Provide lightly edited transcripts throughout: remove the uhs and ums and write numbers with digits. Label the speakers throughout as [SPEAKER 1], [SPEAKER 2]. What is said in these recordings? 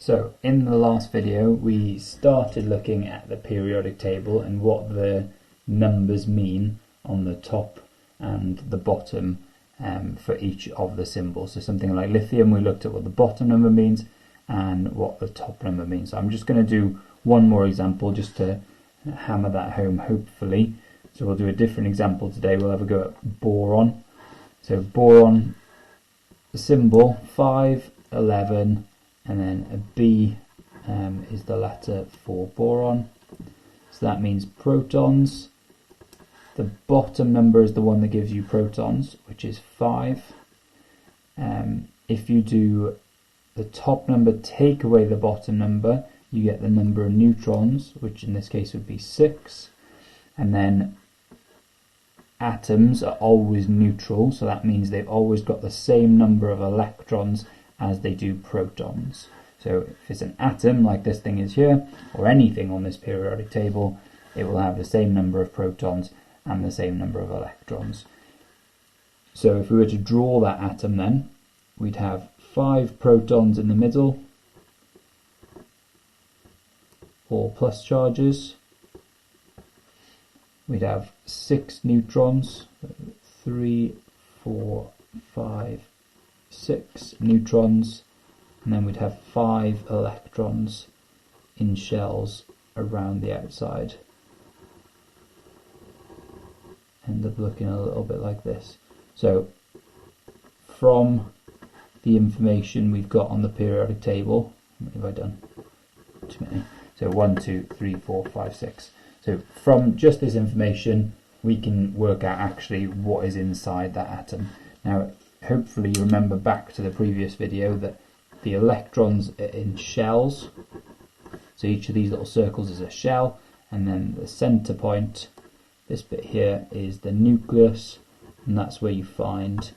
[SPEAKER 1] So in the last video we started looking at the periodic table and what the numbers mean on the top and the bottom for each of the symbols. So something like lithium, we looked at what the bottom number means and what the top number means. So I'm just going to do one more example just to hammer that home hopefully. So we'll do a different example today. We'll have a go at boron. So boron, the symbol 5, 11, and then a B is the letter for boron. So that means protons. The bottom number is the one that gives you protons, which is 5. If you do the top number, take away the bottom number, you get the number of neutrons, which in this case would be 6. And then atoms are always neutral, so that means they've always got the same number of electrons as they do protons. So if it's an atom like this thing is here, or anything on this periodic table, it will have the same number of protons and the same number of electrons. So if we were to draw that atom then, we'd have 5 protons in the middle, all plus charges. We'd have 6 neutrons, 3, 4, 5, 6 neutrons, and then we'd have 5 electrons in shells around the outside. End up looking a little bit like this. So from the information we've got on the periodic table, what have I done? Too many. So 1, 2, 3, 4, 5, 6. So from just this information we can work out actually what is inside that atom. Now hopefully you remember back to the previous video that the electrons are in shells. So each of these little circles is a shell, and then the center point, this bit here, is the nucleus, and that's where you find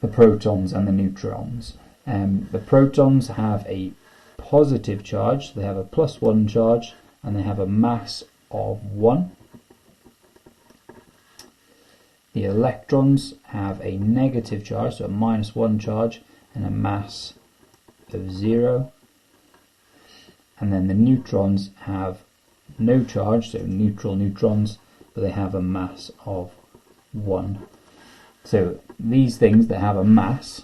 [SPEAKER 1] the protons and the neutrons. The protons have a positive charge, so they have a +1 charge, and they have a mass of 1. The electrons have a negative charge, so a -1 charge, and a mass of 0. And then the neutrons have no charge, so neutral neutrons, but they have a mass of 1. So these things that have a mass,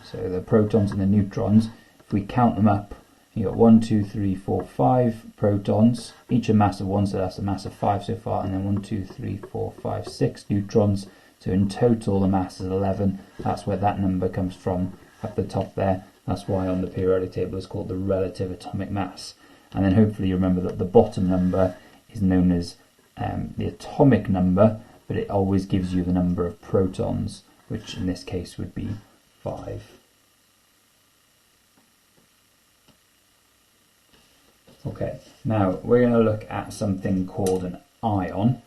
[SPEAKER 1] so the protons and the neutrons, if we count them up, you got 1, 2, 3, 4, 5 protons, each a mass of 1, so that's a mass of 5 so far, and then 1, 2, 3, 4, 5, 6 neutrons, so in total the mass is 11. That's where that number comes from at the top there. That's why on the periodic table it's called the relative atomic mass. And then hopefully you remember that the bottom number is known as the atomic number, but it always gives you the number of protons, which in this case would be 5. Okay, now we're going to look at something called an ion.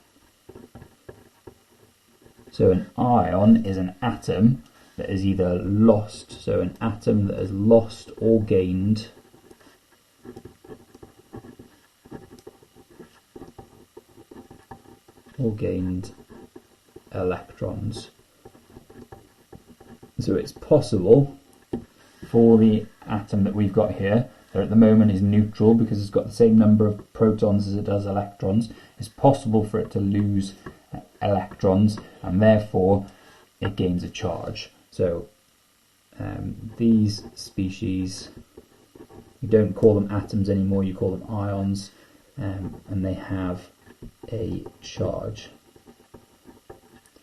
[SPEAKER 1] So an ion is an atom that is either lost, so an atom that has lost or gained electrons. So it's possible for the atom that we've got here, that at the moment is neutral because it's got the same number of protons as it does electrons, it's possible for it to lose electrons and therefore it gains a charge. So these species, you don't call them atoms anymore, you call them ions, and they have a charge.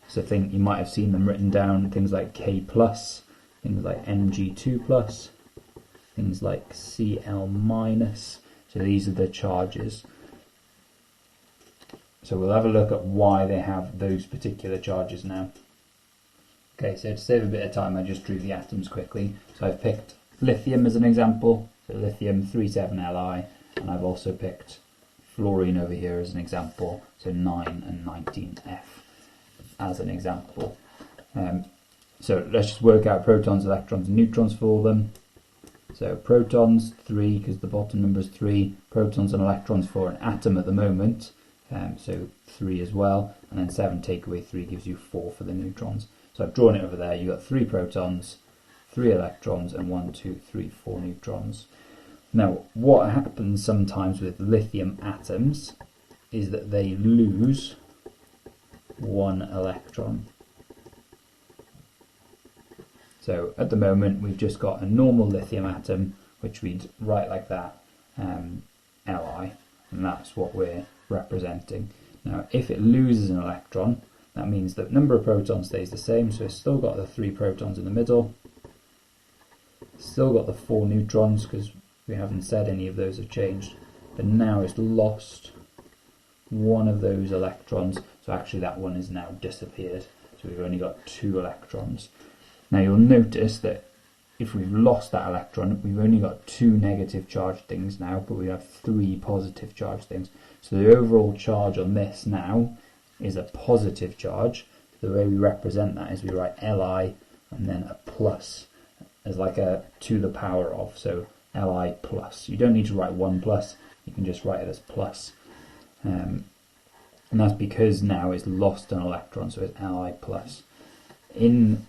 [SPEAKER 1] So think you might have seen them written down, things like K+, things like Mg2+, things like Cl-. So these are the charges. So we'll have a look at why they have those particular charges now. Okay, so to save a bit of time I just drew the atoms quickly. So I've picked lithium as an example, so lithium 37Li, and I've also picked fluorine over here as an example, so 9 and 19F as an example. So let's just work out protons, electrons and neutrons for them. So protons 3, because the bottom number is 3, protons and electrons for an atom at the moment, so 3 as well, and then 7 take away 3 gives you 4 for the neutrons. So I've drawn it over there. You've got 3 protons, 3 electrons, and 1, 2, 3, 4 neutrons. Now, what happens sometimes with lithium atoms is that they lose 1 electron. So at the moment we've just got a normal lithium atom, which we'd write like that, Li, and that's what we're representing. Now if it loses an electron, that means the number of protons stays the same, so it's still got the 3 protons in the middle, still got the 4 neutrons because we haven't said any of those have changed, but now it's lost one of those electrons, so actually that one is now disappeared, so we've only got 2 electrons. Now you'll notice that if we've lost that electron, we've only got 2 negative charged things now, but we have 3 positive charged things. So the overall charge on this now is a positive charge. The way we represent that is we write Li and then a plus as like a to the power of, so Li plus. You don't need to write 1 plus, you can just write it as plus. And that's because now it's lost an electron, so it's Li plus. In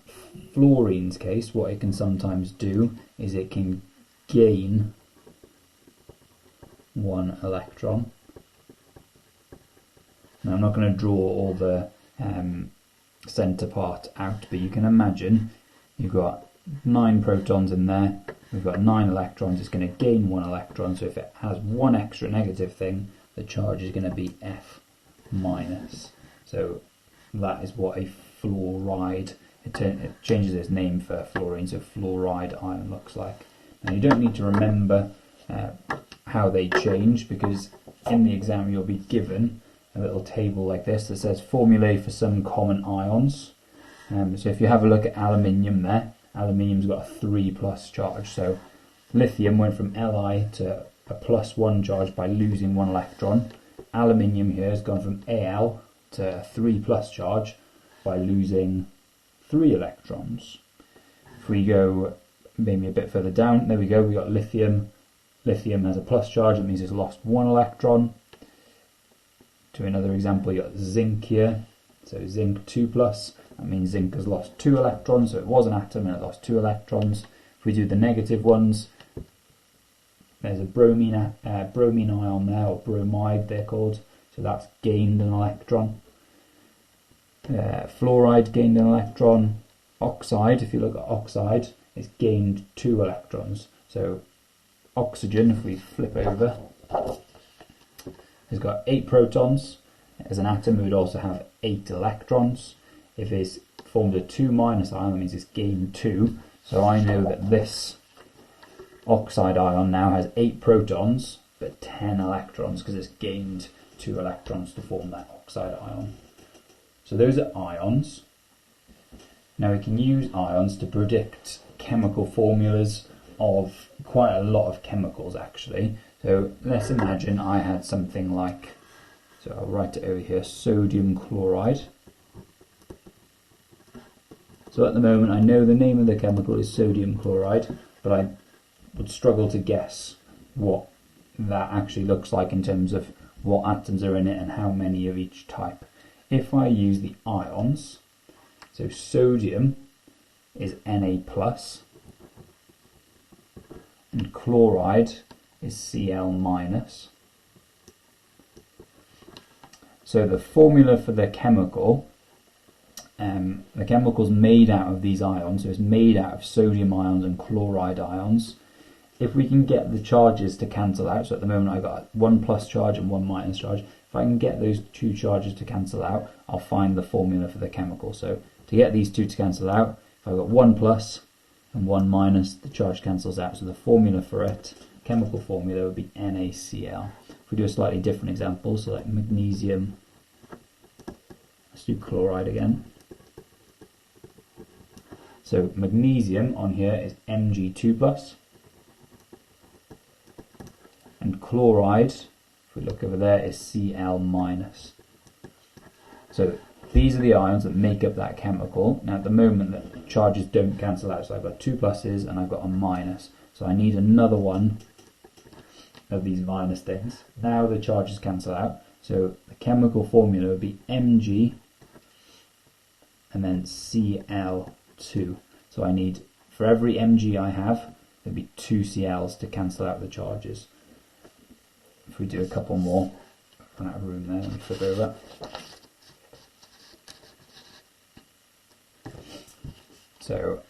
[SPEAKER 1] fluorine's case, what it can sometimes do is it can gain 1 electron. Now I'm not going to draw all the centre part out, but you can imagine you've got 9 protons in there, we've got 9 electrons, it's going to gain 1 electron, so if it has 1 extra negative thing, the charge is going to be F minus. So that is what a fluoride, it changes its name for fluorine, so fluoride ion looks like. Now you don't need to remember how they change, because in the exam you'll be given a little table like this that says formulae for some common ions. So if you have a look at aluminium there, aluminium's got a 3 plus charge, so lithium went from Li to a +1 charge by losing 1 electron. Aluminium here has gone from Al to a 3 plus charge by losing 3 electrons. If we go maybe a bit further down, there we go, we got lithium. Lithium has a plus charge, it means it's lost 1 electron. To another example, you got zinc here, so zinc 2 plus, that means zinc has lost 2 electrons, so it was an atom and it lost 2 electrons. If we do the negative ones, there's a bromine ion there, or bromide they're called, so that's gained an electron. Fluoride gained an electron. Oxide, if you look at oxide, it's gained 2 electrons. So oxygen, if we flip over, has got 8 protons. As an atom, it would also have 8 electrons. If it's formed a 2 minus ion, that means it's gained 2. So I know that this oxide ion now has 8 protons, but 10 electrons, because it's gained 2 electrons to form that oxide ion. So those are ions. Now we can use ions to predict chemical formulas of quite a lot of chemicals actually. So let's imagine I had something like, so I'll write it over here, sodium chloride. So at the moment I know the name of the chemical is sodium chloride, but I would struggle to guess what that actually looks like in terms of what atoms are in it and how many of each type. If I use the ions, so sodium is Na+, and chloride is Cl-. So the formula for the chemical's made out of these ions, so it's made out of sodium ions and chloride ions. If we can get the charges to cancel out, so at the moment I've got 1 plus charge and 1 minus charge, if I can get those 2 charges to cancel out, I'll find the formula for the chemical. So to get these 2 to cancel out, if I've got 1 plus and 1 minus, the charge cancels out. So the formula for it, chemical formula, would be NaCl. If we do a slightly different example, so like magnesium, let's do chloride again. So magnesium on here is Mg2 plus, and chloride, if we look over there, is Cl minus. So these are the ions that make up that chemical. Now at the moment the charges don't cancel out, so I've got 2 pluses and I've got a minus. So I need another one of these minus things. Now the charges cancel out, so the chemical formula would be Mg and then Cl2. So I need for every Mg I have, there'd be 2 Cls to cancel out the charges. If we do a couple more, run out of room there, let me flip over. So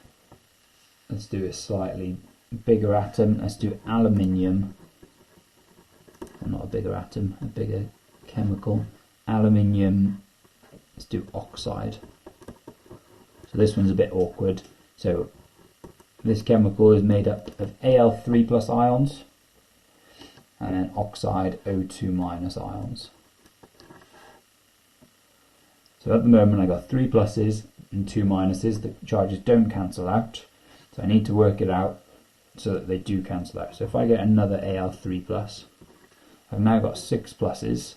[SPEAKER 1] let's do a slightly bigger atom. Let's do aluminium. Well, not a bigger atom, a bigger chemical. Aluminium. Let's do oxide. So this one's a bit awkward. So this chemical is made up of Al3 plus ions and then oxide O2 minus ions. So at the moment I've got 3 pluses and 2 minuses. The charges don't cancel out, so I need to work it out so that they do cancel out. So if I get another Al3 plus, I've now got 6 pluses,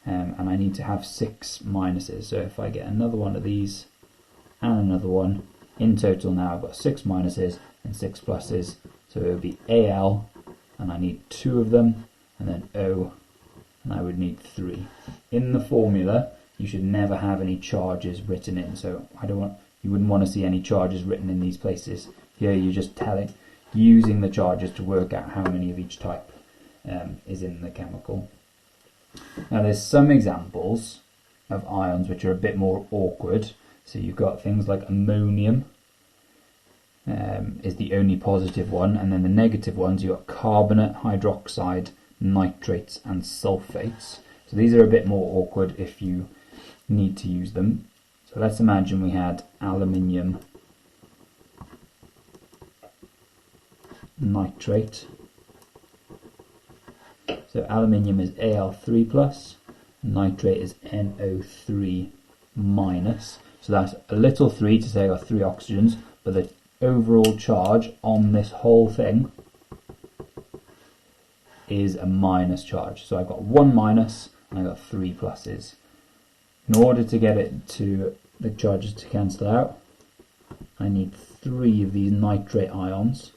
[SPEAKER 1] and I need to have 6 minuses. So if I get another one of these and another one, in total now I've got 6 minuses and 6 pluses. So it would be Al, and I need 2 of them, and then O, and I would need 3. In the formula, you should never have any charges written in. So you wouldn't want to see any charges written in these places. Here you're just using the charges to work out how many of each type is in the chemical. Now there's some examples of ions which are a bit more awkward. So you've got things like ammonium is the only positive one, and then the negative ones you've got carbonate, hydroxide, nitrates and sulfates. So these are a bit more awkward if you need to use them. So let's imagine we had aluminium nitrate. So aluminium is Al3 plus, nitrate is NO3 minus. So that's a little 3 to say I got 3 oxygens, but the overall charge on this whole thing is a minus charge. So I've got 1 minus and I've got 3 pluses. In order to get it to the charges to cancel out, I need 3 of these nitrate ions.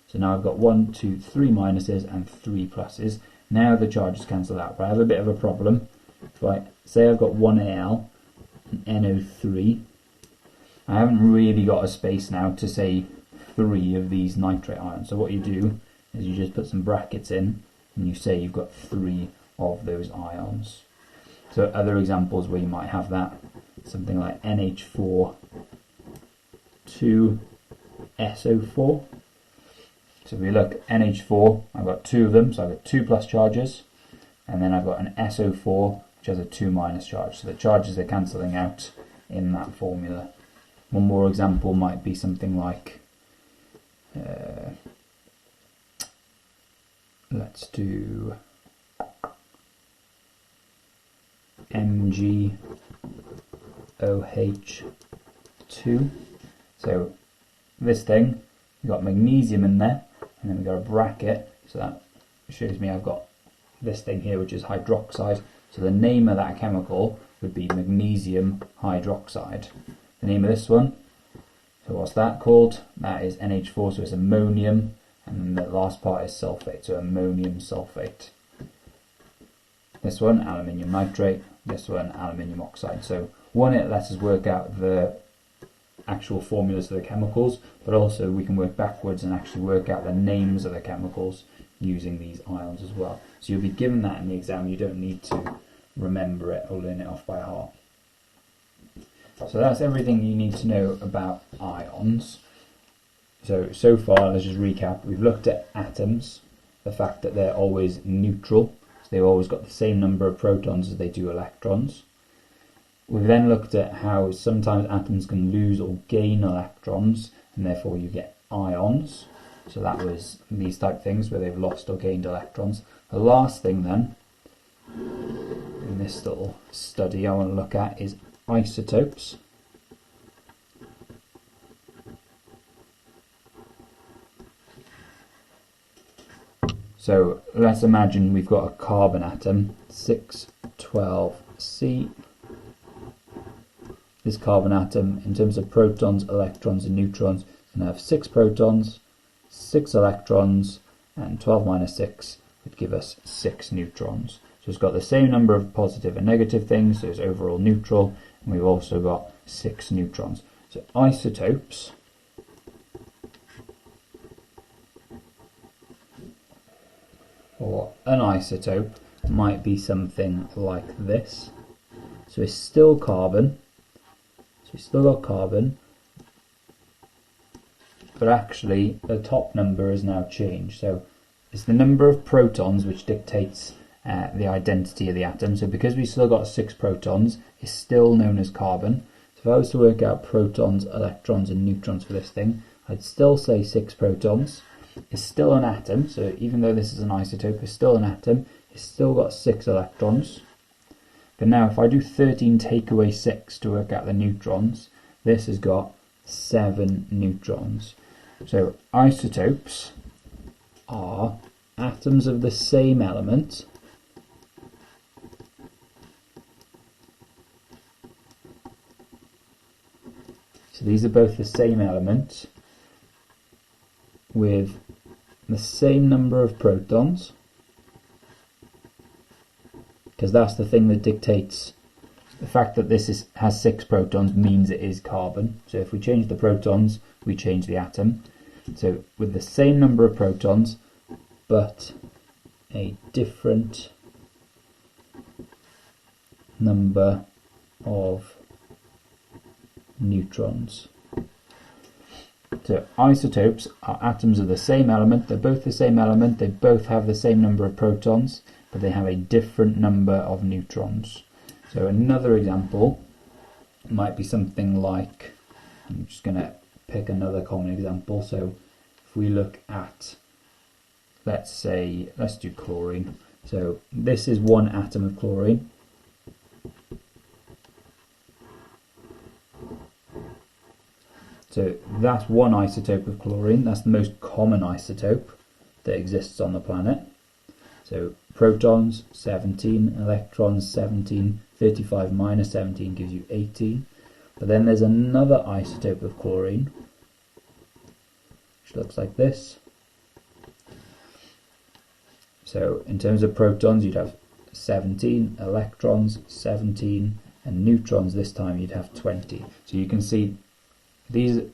[SPEAKER 1] So now I've got 1, 2, 3 minuses and 3 pluses. Now the charges cancel out, but I have a bit of a problem. If I say I've got 1 Al and NO3, I haven't really got a space now to say 3 of these nitrate ions. So what you do is you just put some brackets in and you say you've got 3 of those ions. So other examples where you might have that, something like NH4 2SO4. So if we look at NH4, I've got 2 of them, so I've got 2 plus charges, and then I've got an SO4 which has a 2 minus charge. So the charges are cancelling out in that formula. One more example might be something like, let's do MgOH2. So this thing, we've got magnesium in there, and then we've got a bracket, so that shows me I've got this thing here which is hydroxide. So the name of that chemical would be magnesium hydroxide. The name of this one, so what's that called? That is NH4, so it's ammonium, and then the last part is sulfate, so ammonium sulfate. This one, aluminium nitrate, this one, aluminium oxide. So one, it lets us work out the actual formulas of the chemicals, but also we can work backwards and actually work out the names of the chemicals using these ions as well. So you'll be given that in the exam, you don't need to remember it or learn it off by heart. So that's everything you need to know about ions. So far, let's just recap. We've looked at atoms, the fact that they're always neutral, so they've always got the same number of protons as they do electrons. We've then looked at how sometimes atoms can lose or gain electrons, and therefore you get ions. So that was these type of things where they've lost or gained electrons. The last thing then, in this little study I want to look at, is isotopes. So let's imagine we've got a carbon atom, 612C. This carbon atom, in terms of protons, electrons and neutrons, can have 6 protons, 6 electrons, and 12 minus 6 would give us 6 neutrons. So it's got the same number of positive and negative things, so it's overall neutral, and we've also got 6 neutrons. So isotopes for an isotope might be something like this. So it's still carbon, so we've still got carbon, but actually the top number has now changed. So it's the number of protons which dictates the identity of the atom. So because we've still got 6 protons, it's still known as carbon. So if I was to work out protons, electrons and neutrons for this thing, I'd still say 6 protons. It's still an atom, so even though this is an isotope, it's still an atom. It's still got 6 electrons. But now if I do 13 take away 6 to work out the neutrons, this has got 7 neutrons. So isotopes are atoms of the same element so these are both the same element with the same number of protons, because that's the thing that dictates the fact that this has 6 protons means it is carbon. So if we change the protons, we change the atom. So with the same number of protons but a different number of neutrons. So isotopes are atoms of the same element. They're both the same element, they both have the same number of protons, but they have a different number of neutrons. So another example might be something like, I'm just going to pick another common example. So if we look at, let's do chlorine. So this is one atom of chlorine. So that's one isotope of chlorine. That's the most common isotope that exists on the planet. So protons 17, electrons 17, 35 minus 17 gives you 18. But then there's another isotope of chlorine which looks like this. So in terms of protons you'd have 17, electrons 17, and neutrons this time you'd have 20. So you can see these are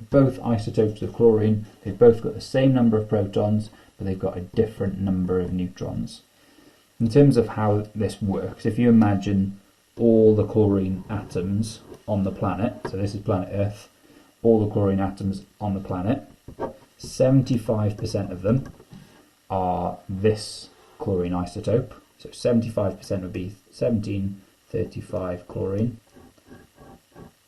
[SPEAKER 1] both isotopes of chlorine. They've both got the same number of protons, but they've got a different number of neutrons. In terms of how this works, if you imagine all the chlorine atoms on the planet, so this is planet Earth, all the chlorine atoms on the planet, 75% of them are this chlorine isotope. So 75% would be 1735 chlorine.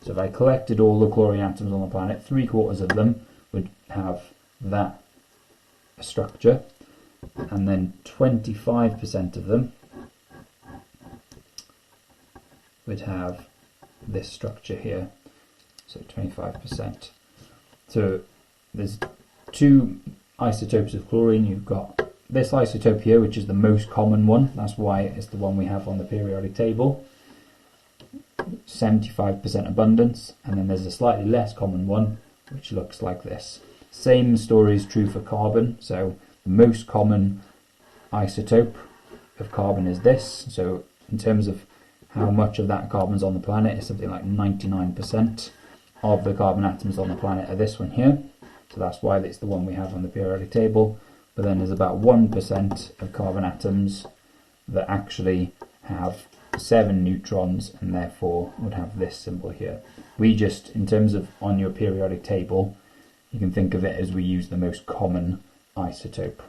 [SPEAKER 1] So if I collected all the chlorine atoms on the planet, 3/4 of them would have that structure, and then 25% of them would have this structure here. So 25%. So there's 2 isotopes of chlorine. You've got this isotope here, which is the most common one. That's why it's the one we have on the periodic table. 75% abundance, and then there's a slightly less common one which looks like this. Same story is true for carbon. So the most common isotope of carbon is this. So in terms of how much of that carbon's on the planet, it's something like 99% of the carbon atoms on the planet are this one here. So that's why it's the one we have on the periodic table. But then there's about 1% of carbon atoms that actually have 7 neutrons and therefore would have this symbol here. We just, in terms of on your periodic table, you can think of it as we use the most common isotope.